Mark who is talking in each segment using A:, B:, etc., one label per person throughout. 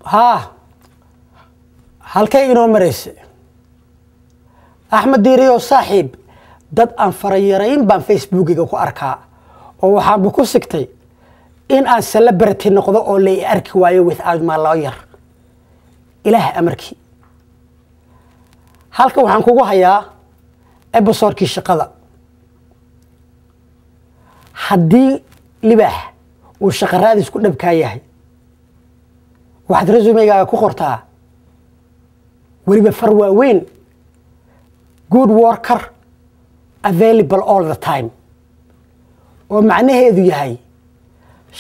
A: ها halkay inoo mareysay Axmed Diiriyo saaxiib dad aan farayarayn baan Facebookiga ku arkaa oo waxaan ku sigtay in aan celebrity noqdo oo la arki waayo without my lawyer ilaah amarkii halka waxaan kugu hayaa episode-kii shaqada haddii libaax uu shaqo raadis ku dhabkaa yahay waxaad resume-gaaga ku qortaa weliba far waaweyn good worker available all the time oo macnaheedu yahay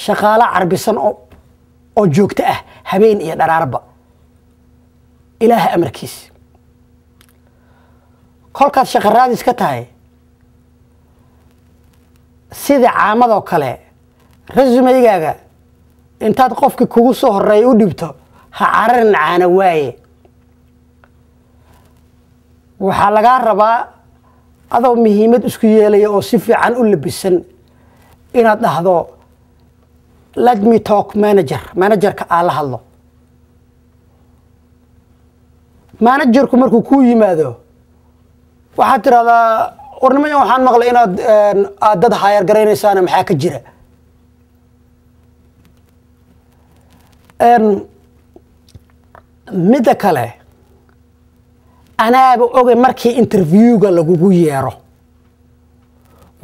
A: shaqaale carbisan oo joogto ah habeen iyo dharaarba ilaah amarkiis kolkaad shaqo raadis ka tahay sida caamadoo kale resume-gaaga intaad qofkii kugu soo horeeyay u dhibto ha cararin caana waaye waxaa lagaa rabaa adoo muhiimad isku yeelaya oo si fiican u labisan inaad dhahdo let me talk managerka aan la hadlo managerku markuu ku yimaado waxaad tiraahdaa warnimadan waxaan maqlay inaad dad hayar garaynaysaan maxaa ka jira midda kale anaaba ogay markii interviewga lagugu yeero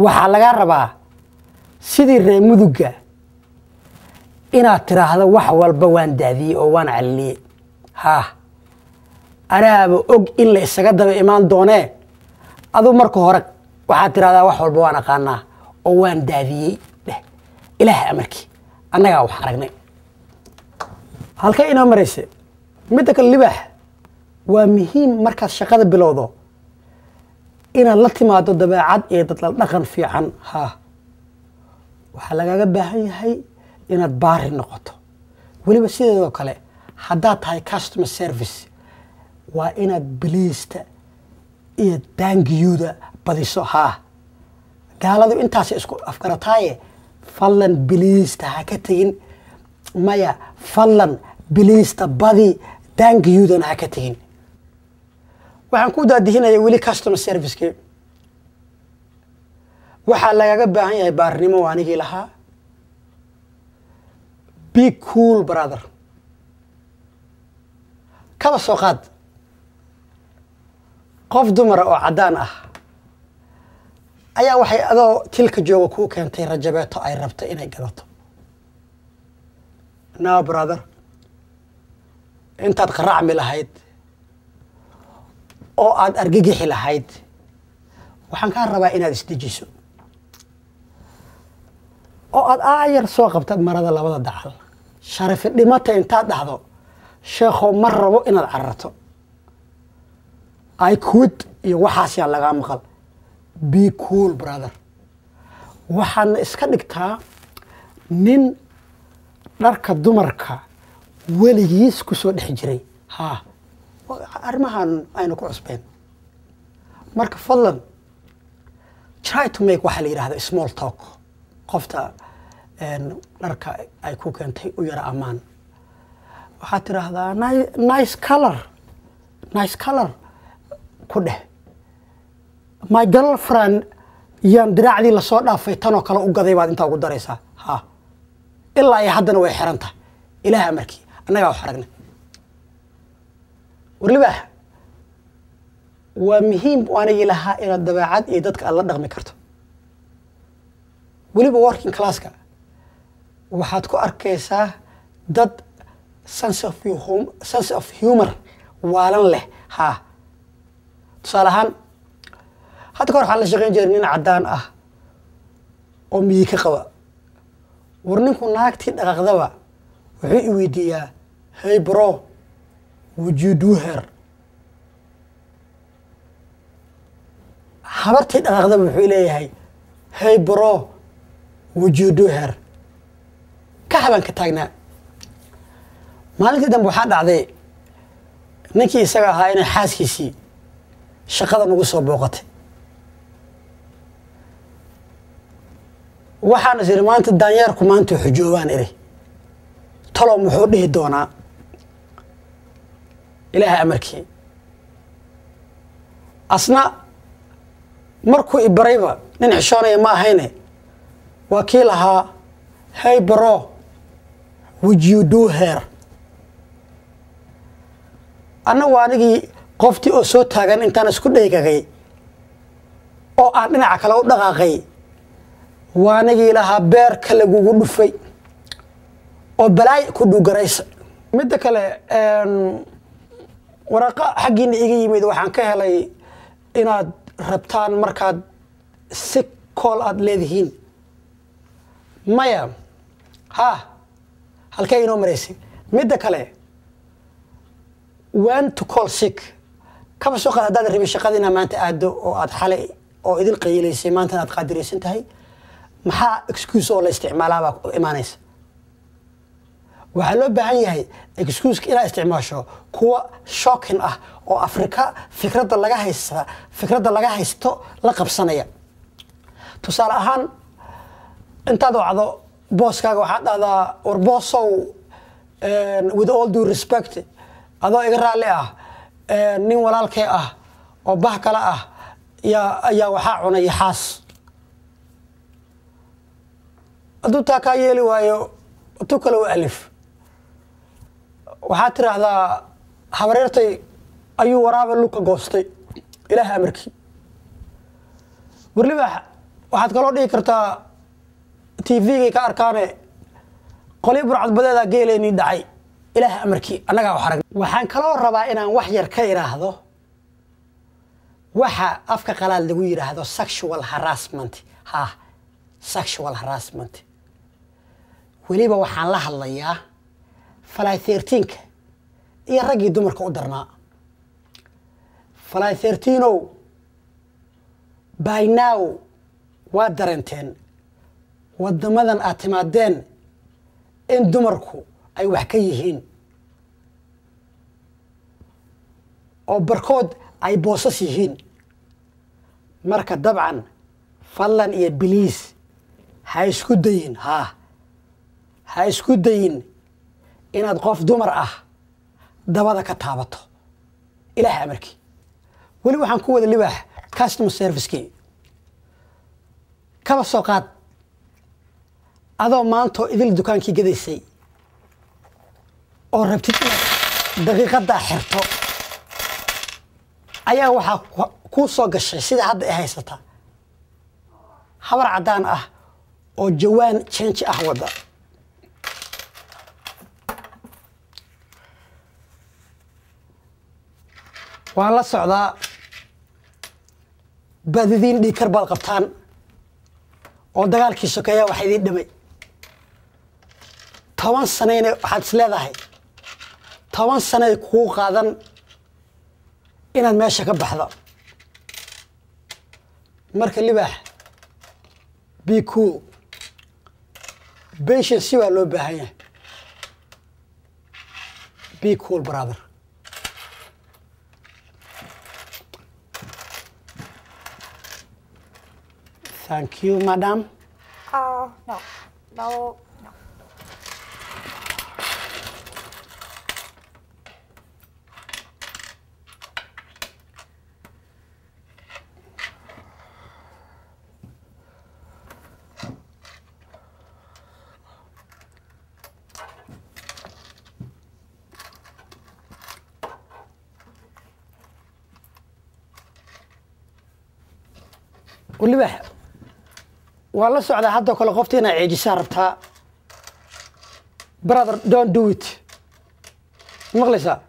A: waxaa laga rabaa sidii reer muduga inaad tiraahdo wax walba waan daadiyey oo waan caliyey ha anaaba og in la isaga daba imaan doonee aduu marka hore waxaad tiraahdaa wax walba waan aqaanaa oo waan daadiyey dheh ilaah amarkii annagaa wax aragnay halkay inoo mareysay midda kale libaax waa muhiim markaad shaqada bilowdo inaad la timaado dabeecad iyo dad la dhaqan fiican ha waxaa lagaga baahan yahay inaad baari noqoto weliba sideedoo kale haddaad tahay customer service waa inaad biliista iyo daangiyuuda badiso ha gaaladu intaas isku afgarataaye fadlan biliista ha ka tegin maya fadlan biliista badi daangiyuudana ha ka tegin waxaan ku daadihinaya weli customer service-kii waxaa lagaga baahan yahay baarnimo anigii lahaa be cool brother kaba soo qaad qof dumara oo caddaan ah ayaa waxay adoo tilka jooga kuu keentay rajabeeto ay rabto inay gadato now brother intaad qaracmi lahayd oo aad argagixi lahayd waxaan kaa rabaa inaad isdejiso oo aad aayar soo qabta marada labada dacal sharafi dhimata intaad dhahdo sheekho ma rabo inaad cararto I quit iyo waxaas yaa lagaa maqal be cool brother waxaana iska dhigtaa nin dharka dumarka weligiis ku soo dhex jiray ha arrimahan aynu ku cusbeen marka fadlan try to make waxa la yiraahdo small talk qofta dharka ay ku keentay u yara amaan waxaad tiraahdaa nice color ku dheh my girlfriend yaan diraacdii lasoo dhaafay tanoo kale u gaday baad intaa ugu daraysaa ha ilaa ay haddana way xiran tahay ilaah amarkii annagaa wax aragnay warlibaax waa muhiim waanigi lahaa inaad dabeecad iyo dadka aad la dhaqmi karto weliba working classka waxaad ku arkaysaa dad sense of humor waalan leh ha tusaale ahaan hadda kahor waxaan la shaqayn jiray nin caddaan ah oo miyi ka qaba war ninku naagtii dhaqaaqdaba wuxuu i weydiiyaa hey bro would you do her habartii dhaqaaqdaba wuxuu leeyahay hey bro would you do her ka habaan ka taagnaa maalintii dambe waxaa dhacday ninkii isaga ahaa inay xaaskiisii shaqada nagu soo booqatay waxaan is iri maanta daanyeerku maanta xujoobaan iri talo muxuu dhihi doonaa ilaahay amarkii asna markuu ibarayba nin xishoonaya ma ahayne waa kii lahaa hey bro would you do here anna waa anigii qoftii oo soo taagan intaan isku dheegagay oo aan dhinaca kale u dhaqaaqay waa anigii lahaa beerka lagugu dhufay oo balaay ku dhugaraysa midda kale waraqa xaqiina iga yimid waxaan ka helay inaad rabtaan markaad si call aad leedihiin maya ha halkay inoo maraysay midda kale when to call sick kaba soo qaad haddaad rabay shaqadiina maanta aado oo aad xalay oo idil qaylaysay maanta aad qaadiraysan tahay maxaa excuse oo la isticmaalaa baa imaanaysa waxaa loo baahan yahay excuse inaad isticmaasho kuwa shocking ah oo Afrika fikradda laga haysto la qabsanaya tusaale ahaan intaad wacdo booskaaga waxaad dhahdaa war boosow with all due respect adoo iga raali ah nin walaalkay ah oo bah kala ah yaa waxaa cunay xaas aduu taa ka yeeli waayo tu kale u alif waxaad tiraahdaa habareertay ayuu waraaba luka goostay ilaahay amarkii weliba waxaad kaloo dhihi kartaa TV-ga ka arkaane qoli burcad badeeda geeleenii dhacay ilaahay amarkii annagaa wax arag waxaan kaloo rabaa inaan wax yar ka iraahdo waxa afka qalaad lagu yiraahdo sexual harassment sexual harassment weliba waxaan la hadlayaa Fly 13 iyo ragii dumarka u darnaa Fly 13 by now waa daranteen wadamadan aad timaadeen in dumarku ay wax ka yihiin oo barkood ay boosas yihiin marka dabcan fadlan iyo biliis ha isku dayin inaad qof dumar ah dabada ka taabato ilaahay amarkii weli waxaan ku wada libaax customer service-kii kaba soo qaad adoo maanto idil dukaankii gadaysay oo rabtid inaad daqiiqada xirto ayaa waxaa ku soo gashay sida hadda ay haysata habar cadaan ah oo jawaan change ah wada waan la socdaa badidin dhikar baad qabtaan oo dagaalkii sokeeya waxa idin dhimay 10 sanayna waxaad isleedahay 10 sanay ku qaadan inaad meesha ka baxdo marka libaax be cool patience waa loo baahan yahay be cool brother thank you madam
B: no.
A: ولبح والله سعد حتى كل قفتنا عيج سارتها brother don't do it مغلسة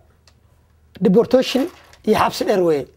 A: deportation يحبس الأروي